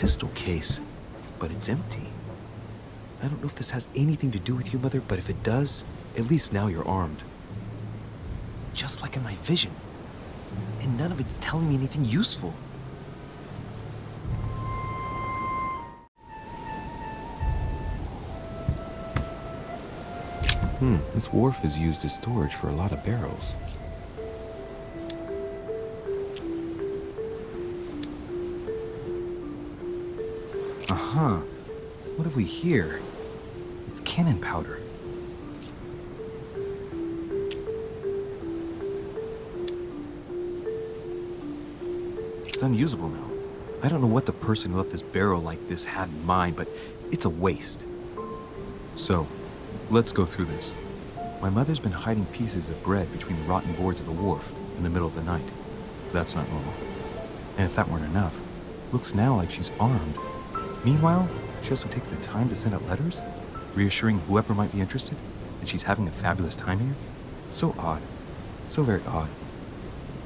pistol case, but it's empty. I don't know if this has anything to do with you, Mother, but if it does, at least now you're armed. Just like in my vision. And none of it's telling me anything useful. This wharf is used as storage for a lot of barrels. What have we here? It's cannon powder. It's unusable now. I don't know what the person who left this barrel like this had in mind, but it's a waste. So, let's go through this. My mother's been hiding pieces of bread between the rotten boards of the wharf in the middle of the night. That's not normal. And if that weren't enough, looks now like she's armed. Meanwhile, she also takes the time to send out letters, reassuring whoever might be interested that she's having a fabulous time here. So odd. So very odd.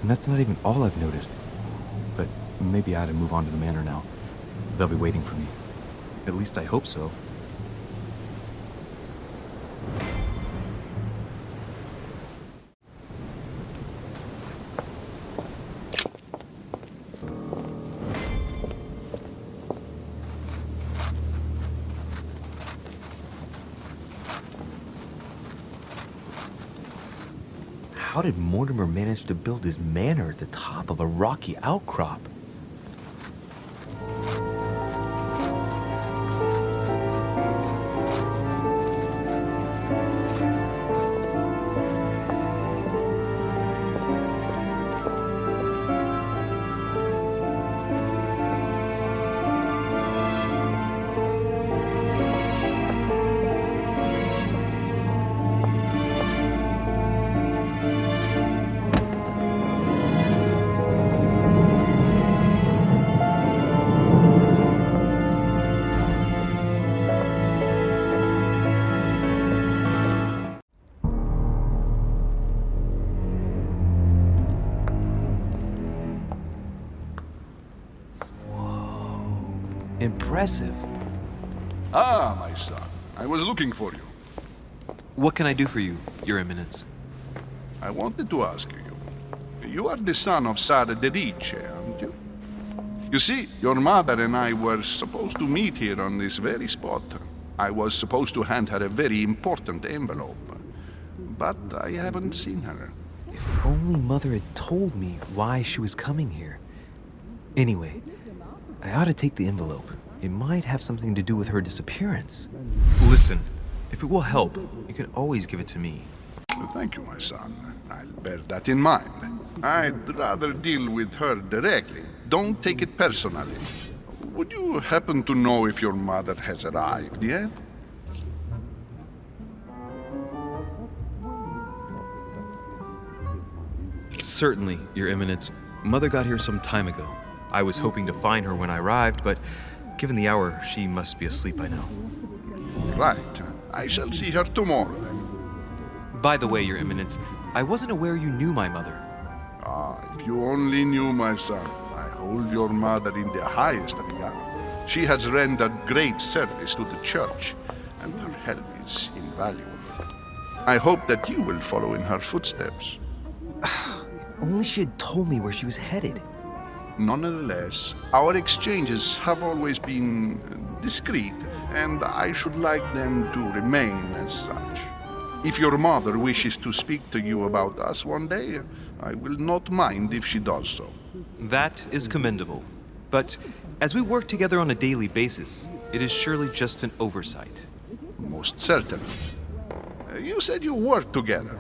And that's not even all I've noticed. But maybe I ought to move on to the manor now. They'll be waiting for me. At least I hope so. How did Mortimer manage to build his manor at the top of a rocky outcrop? Impressive. Ah, my son. I was looking for you. What can I do for you, Your Eminence? I wanted to ask you. You are the son of Sara de Ricci, aren't you? You see, your mother and I were supposed to meet here on this very spot. I was supposed to hand her a very important envelope. But I haven't seen her. If only Mother had told me why she was coming here. Anyway, I ought to take the envelope. It might have something to do with her disappearance. Listen, if it will help, you can always give it to me. Thank you, my son. I'll bear that in mind. I'd rather deal with her directly. Don't take it personally. Would you happen to know if your mother has arrived yet? Certainly, Your Eminence. Mother got here some time ago. I was hoping to find her when I arrived, but given the hour, she must be asleep by now. Right. I shall see her tomorrow, then. By the way, Your Eminence, I wasn't aware you knew my mother. Ah, if you only knew, my son. I hold your mother in the highest regard. She has rendered great service to the church, and her help is invaluable. I hope that you will follow in her footsteps. If only she had told me where she was headed. Nonetheless, our exchanges have always been discreet, and I should like them to remain as such. If your mother wishes to speak to you about us one day, I will not mind if she does so. That is commendable. But as we work together on a daily basis, it is surely just an oversight. Most certainly. You said you work together.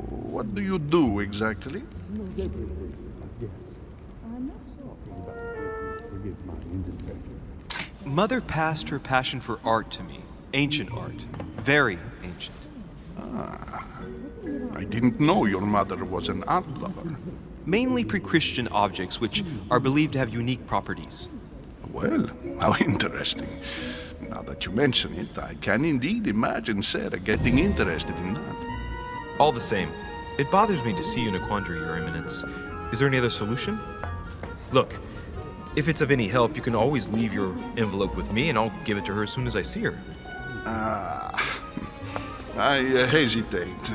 What do you do exactly? Mother passed her passion for art to me. Ancient art. Very ancient. Ah, I didn't know your mother was an art lover. Mainly pre-Christian objects, which are believed to have unique properties. Well, how interesting. Now that you mention it, I can indeed imagine Sarah getting interested in that. All the same, it bothers me to see you in a quandary, Your Eminence. Is there any other solution? Look, If it's of any help, you can always leave your envelope with me and I'll give it to her as soon as I see her. I hesitate.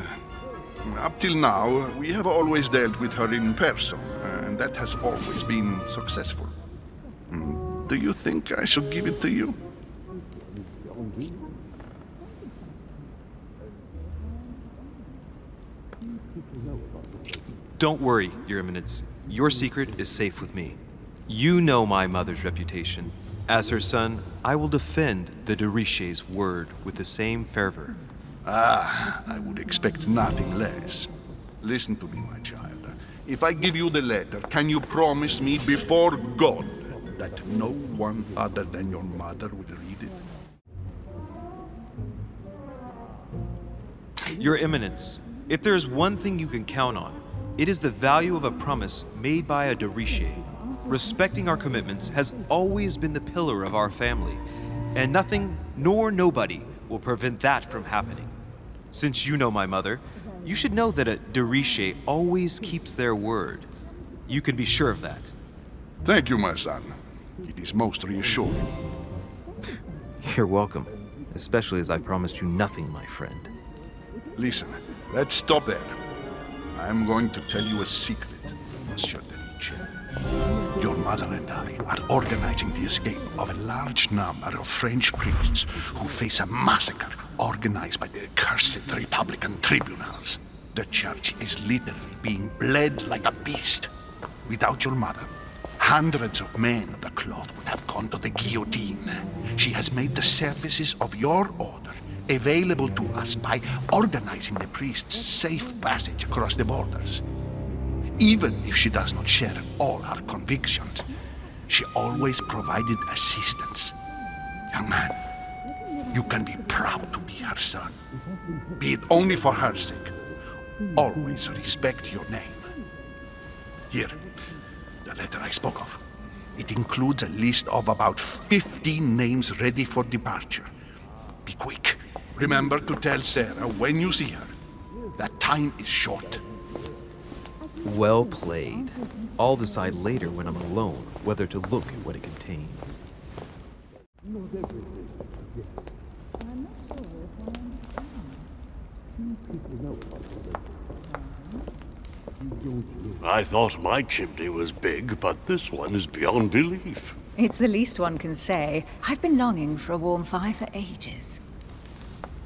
Up till now, we have always dealt with her in person, and that has always been successful. Do you think I should give it to you? Don't worry, Your Eminence. Your secret is safe with me. You know my mother's reputation. As her son, I will defend the de Richet's word with the same fervor. I would expect nothing less. Listen to me, my child. If I give you the letter, can you promise me before God that no one other than your mother will read it? Your Eminence, if there is one thing you can count on, it is the value of a promise made by a de Richet. Respecting our commitments has always been the pillar of our family, and nothing nor nobody will prevent that from happening. Since you know my mother, you should know that a de Richet always keeps their word. You can be sure of that. Thank you, my son. It is most reassuring. You're welcome, especially as I promised you nothing, my friend. Listen, let's stop there. I'm going to tell you a secret, Monsieur de Richet. Your mother and I are organizing the escape of a large number of French priests who face a massacre organized by the accursed Republican tribunals. The church is literally being bled like a beast. Without your mother, hundreds of men of the cloth would have gone to the guillotine. She has made the services of your order available to us by organizing the priests' safe passage across the borders. Even if she does not share all our convictions, she always provided assistance. Young man, you can be proud to be her son. Be it only for her sake. Always respect your name. Here, the letter I spoke of. It includes a list of about 15 names ready for departure. Be quick. Remember to tell Sarah when you see her that time is short. Well played. I'll decide later when I'm alone whether to look at what it contains. I thought my chimney was big, but this one is beyond belief. It's the least one can say. I've been longing for a warm fire for ages.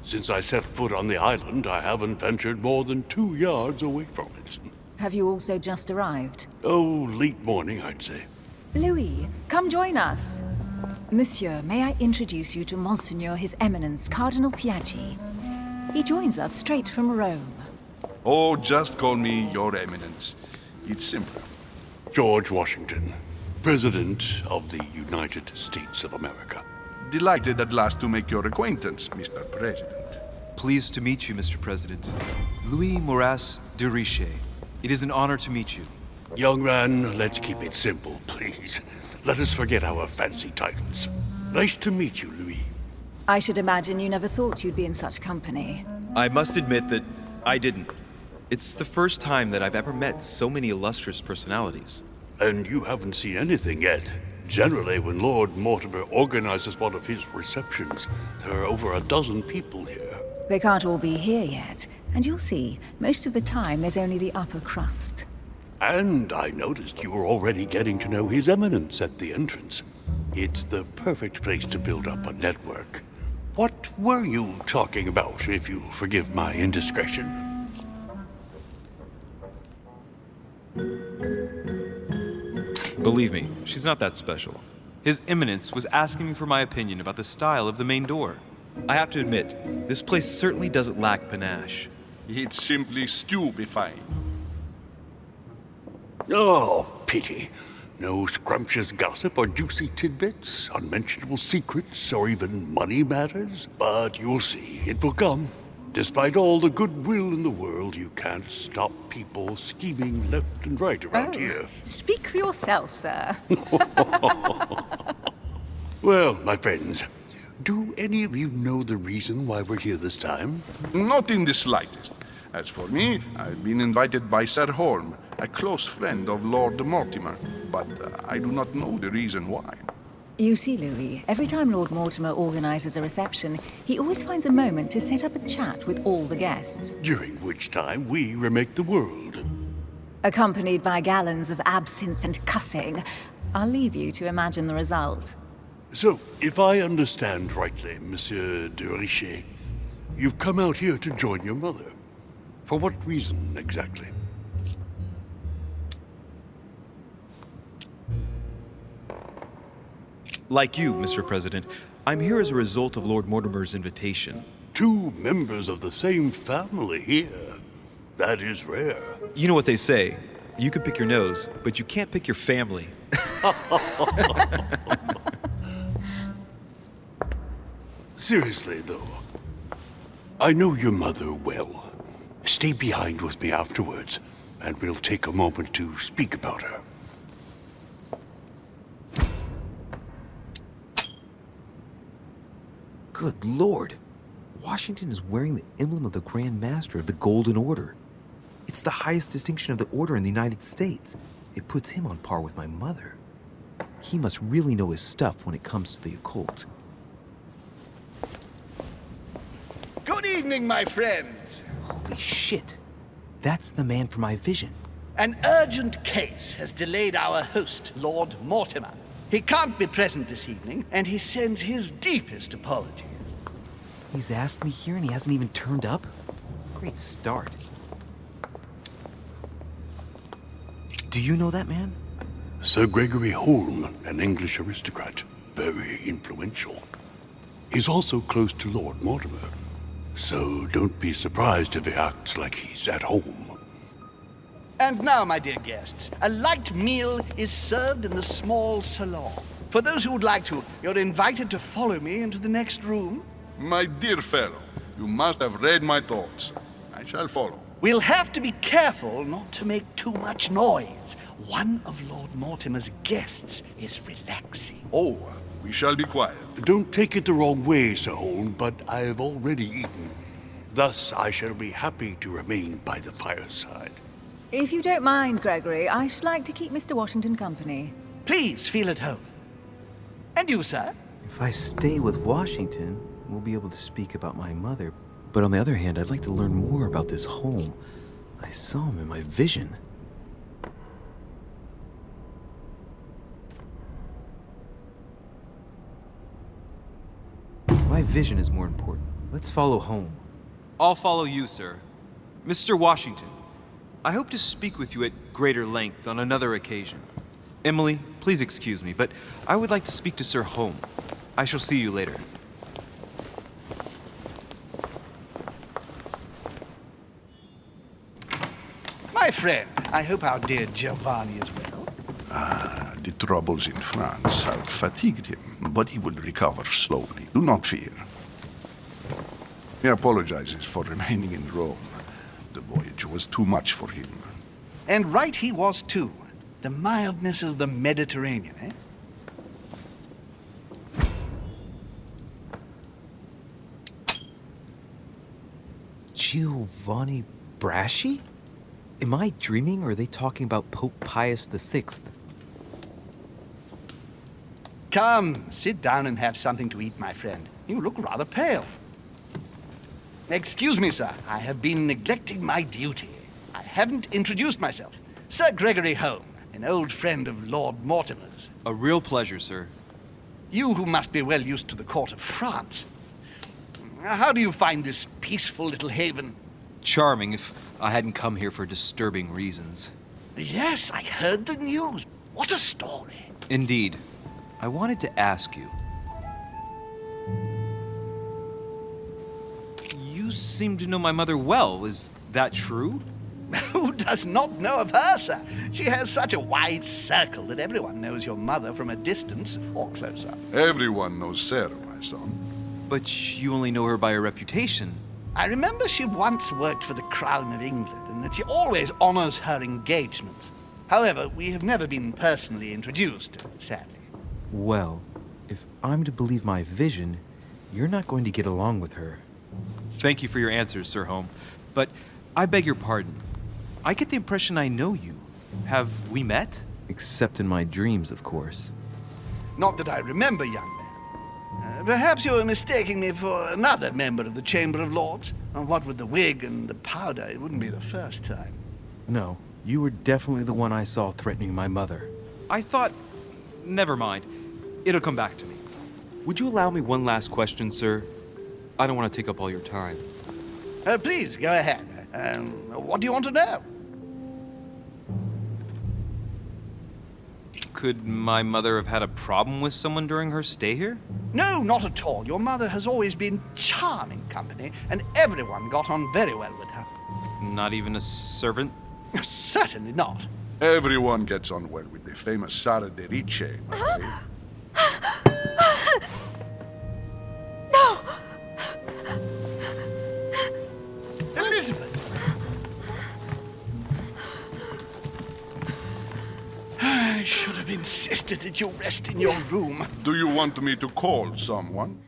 Since I set foot on the island, I haven't ventured more than 2 yards away from it. Have you also just arrived? Oh, late morning, I'd say. Louis, come join us. Monsieur, may I introduce you to Monseigneur His Eminence, Cardinal Piaggi. He joins us straight from Rome. Oh, just call me Your Eminence. It's simple. George Washington, President of the United States of America. Delighted at last to make your acquaintance, Mr. President. Pleased to meet you, Mr. President. Louis Maurras de Richet. It is an honor to meet you. Young man, let's keep it simple, please. Let us forget our fancy titles. Nice to meet you, Louis. I should imagine you never thought you'd be in such company. I must admit that I didn't. It's the first time that I've ever met so many illustrious personalities. And you haven't seen anything yet. Generally, when Lord Mortimer organizes one of his receptions, there are over a dozen people here. They can't all be here yet, and you'll see, most of the time there's only the upper crust. And I noticed you were already getting to know His Eminence at the entrance. It's the perfect place to build up a network. What were you talking about, if you forgive my indiscretion? Believe me, she's not that special. His Eminence was asking me for my opinion about the style of the main door. I have to admit, this place certainly doesn't lack panache. It's simply stupefying. Oh, pity. No scrumptious gossip or juicy tidbits, unmentionable secrets, or even money matters. But you'll see, it will come. Despite all the goodwill in the world, you can't stop people scheming left and right around here. Speak for yourself, sir. Well, my friends, do any of you know the reason why we're here this time? Not in the slightest. As for me, I've been invited by Sir Holm, a close friend of Lord Mortimer. but I do not know the reason why. You see, Louis, every time Lord Mortimer organizes a reception, he always finds a moment to set up a chat with all the guests. During which time we remake the world. Accompanied by gallons of absinthe and cussing. I'll leave you to imagine the result. So, if I understand rightly, Monsieur de Richet, you've come out here to join your mother. For what reason, exactly? Like you, Mr. President, I'm here as a result of Lord Mortimer's invitation. 2 members of the same family here. That is rare. You know what they say. You can pick your nose, but you can't pick your family. Seriously, though, I know your mother well. Stay behind with me afterwards, and we'll take a moment to speak about her. Good Lord! Washington is wearing the emblem of the Grand Master of the Golden Order. It's the highest distinction of the Order in the United States. It puts him on par with my mother. He must really know his stuff when it comes to the occult. Good evening, my friends. Holy shit! That's the man for my vision. An urgent case has delayed our host, Lord Mortimer. He can't be present this evening, and he sends his deepest apologies. He's asked me here and he hasn't even turned up? Great start. Do you know that man? Sir Gregory Holm, an English aristocrat. Very influential. He's also close to Lord Mortimer. So don't be surprised if he acts like he's at home. And now, my dear guests, a light meal is served in the small salon. For those who would like to, you're invited to follow me into the next room. My dear fellow, you must have read my thoughts. I shall follow. We'll have to be careful not to make too much noise. One of Lord Mortimer's guests is relaxing. Oh, we shall be quiet. Don't take it the wrong way, Sir Holm, but I have already eaten. Thus, I shall be happy to remain by the fireside. If you don't mind, Gregory, I should like to keep Mr. Washington company. Please feel at home. And you, sir? If I stay with Washington, we'll be able to speak about my mother. But on the other hand, I'd like to learn more about this home. I saw him in my vision. My vision is more important. Let's follow home. I'll follow you, sir. Mr. Washington, I hope to speak with you at greater length on another occasion. Emily, please excuse me, but I would like to speak to Sir Holm. I shall see you later. My friend, I hope our dear Giovanni is well. The troubles in France have fatigued him, but he will recover slowly. Do not fear. He apologizes for remaining in Rome. The voyage was too much for him. And right he was, too. The mildness of the Mediterranean, eh? Giovanni Braschi? Am I dreaming, or are they talking about Pope Pius VI? Come, sit down and have something to eat, my friend. You look rather pale. Excuse me, sir. I have been neglecting my duty. I haven't introduced myself. Sir Gregory Holm, an old friend of Lord Mortimer's. A real pleasure, sir. You who must be well used to the court of France. How do you find this peaceful little haven? Charming if I hadn't come here for disturbing reasons. Yes, I heard the news. What a story. Indeed. I wanted to ask you. You seem to know my mother well. Is that true? Who does not know of her, sir? She has such a wide circle that everyone knows your mother from a distance or closer. Everyone knows Sarah, my son. But you only know her by her reputation. I remember she once worked for the Crown of England and that she always honors her engagements. However, we have never been personally introduced, sadly. Well, if I'm to believe my vision, you're not going to get along with her. Thank you for your answers, Sir Holm. But I beg your pardon. I get the impression I know you. Have we met? Except in my dreams, of course. Not that I remember, young man. Perhaps you are mistaking me for another member of the Chamber of Lords. And what with the wig and the powder, it wouldn't be the first time. No, you were definitely the one I saw threatening my mother. I thought... Never mind. It'll come back to me. Would you allow me one last question, sir? I don't want to take up all your time. Please, go ahead. What do you want to know? Could my mother have had a problem with someone during her stay here? No, not at all. Your mother has always been charming company, and everyone got on very well with her. Not even a servant? Certainly not. Everyone gets on well with the famous Sara de Ricci. No! Elizabeth! I should have insisted that you rest in your room. Do you want me to call someone?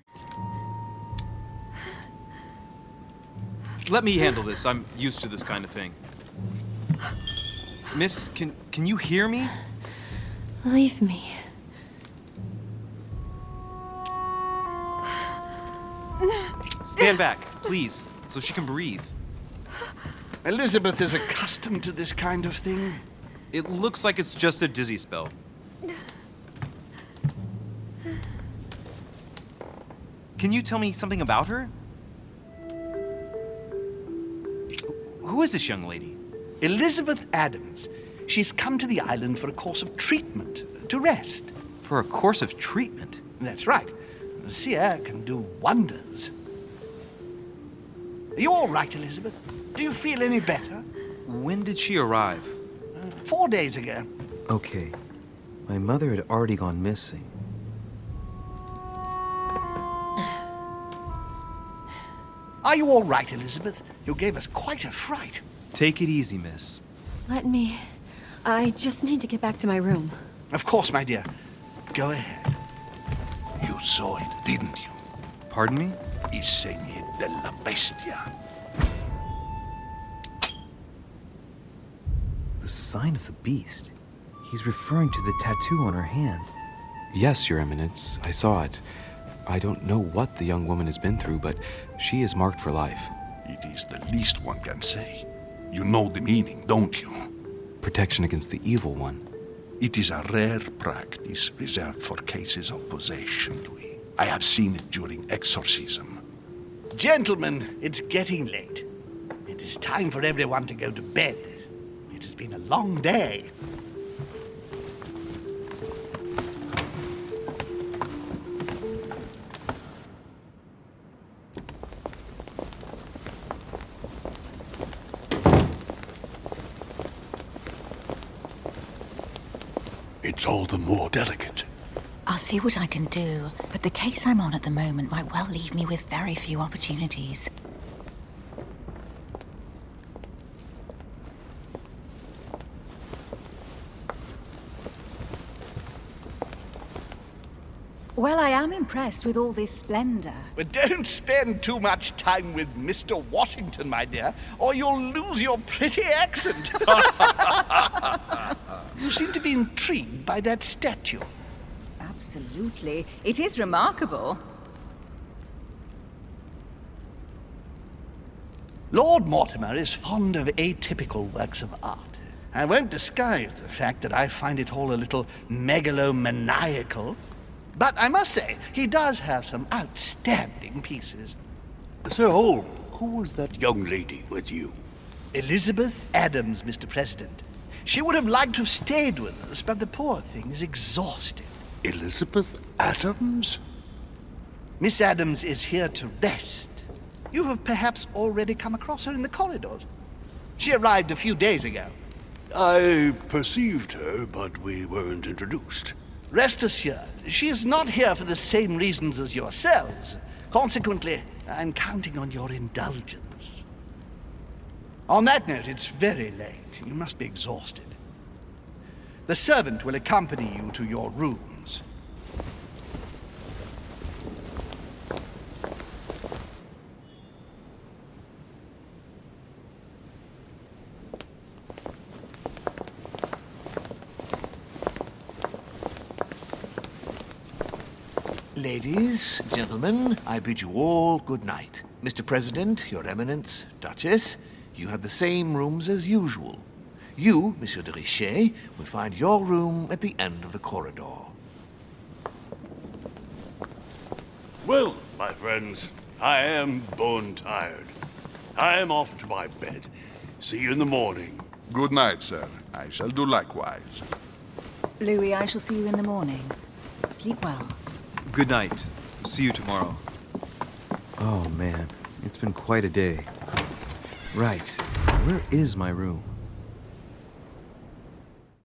Let me handle this. I'm used to this kind of thing. Miss, can you hear me? Leave me. Stand back, please, so she can breathe. Elizabeth is accustomed to this kind of thing. It looks like it's just a dizzy spell. Can you tell me something about her? Who is this young lady? Elizabeth Adams. She's come to the island for a course of treatment, to rest. For a course of treatment? That's right. Sea air can do wonders. Are you all right, Elizabeth? Do you feel any better? When did she arrive? 4 days ago. Okay. My mother had already gone missing. Are you all right, Elizabeth? You gave us quite a fright. Take it easy, miss. Let me... I just need to get back to my room. Of course, my dear. Go ahead. You saw it, didn't you? Pardon me? I segni della bestia. The sign of the beast. He's referring to the tattoo on her hand. Yes, Your Eminence, I saw it. I don't know what the young woman has been through, but she is marked for life. It is the least one can say. You know the meaning, don't you? Protection against the evil one. It is a rare practice reserved for cases of possession, Louis. I have seen it during exorcism. Gentlemen, it's getting late. It is time for everyone to go to bed. It has been a long day. It's all the more delicate. I'll see what I can do, but the case I'm on at the moment might well leave me with very few opportunities. Well, I am impressed with all this splendor. But don't spend too much time with Mr. Washington, my dear, or you'll lose your pretty accent. You seem to be intrigued by that statue. Absolutely. It is remarkable. Lord Mortimer is fond of atypical works of art. I won't disguise the fact that I find it all a little megalomaniacal. But I must say, he does have some outstanding pieces. Sir Holmes, who was that young lady with you? Elizabeth Adams, Mr. President. She would have liked to have stayed with us, but the poor thing is exhausted. Elizabeth Adams? Miss Adams is here to rest. You have perhaps already come across her in the corridors. She arrived a few days ago. I perceived her, but we weren't introduced. Rest assured, she is not here for the same reasons as yourselves. Consequently, I'm counting on your indulgence. On that note, it's very late. You must be exhausted. The servant will accompany you to your rooms. Ladies, gentlemen, I bid you all good night. Mr. President, Your Eminence, Duchess, you have the same rooms as usual. You, Monsieur de Richet, will find your room at the end of the corridor. Well, my friends, I am bone tired. I am off to my bed. See you in the morning. Good night, sir. I shall do likewise. Louis, I shall see you in the morning. Sleep well. Good night. See you tomorrow. Oh man, it's been quite a day. Right, where is my room?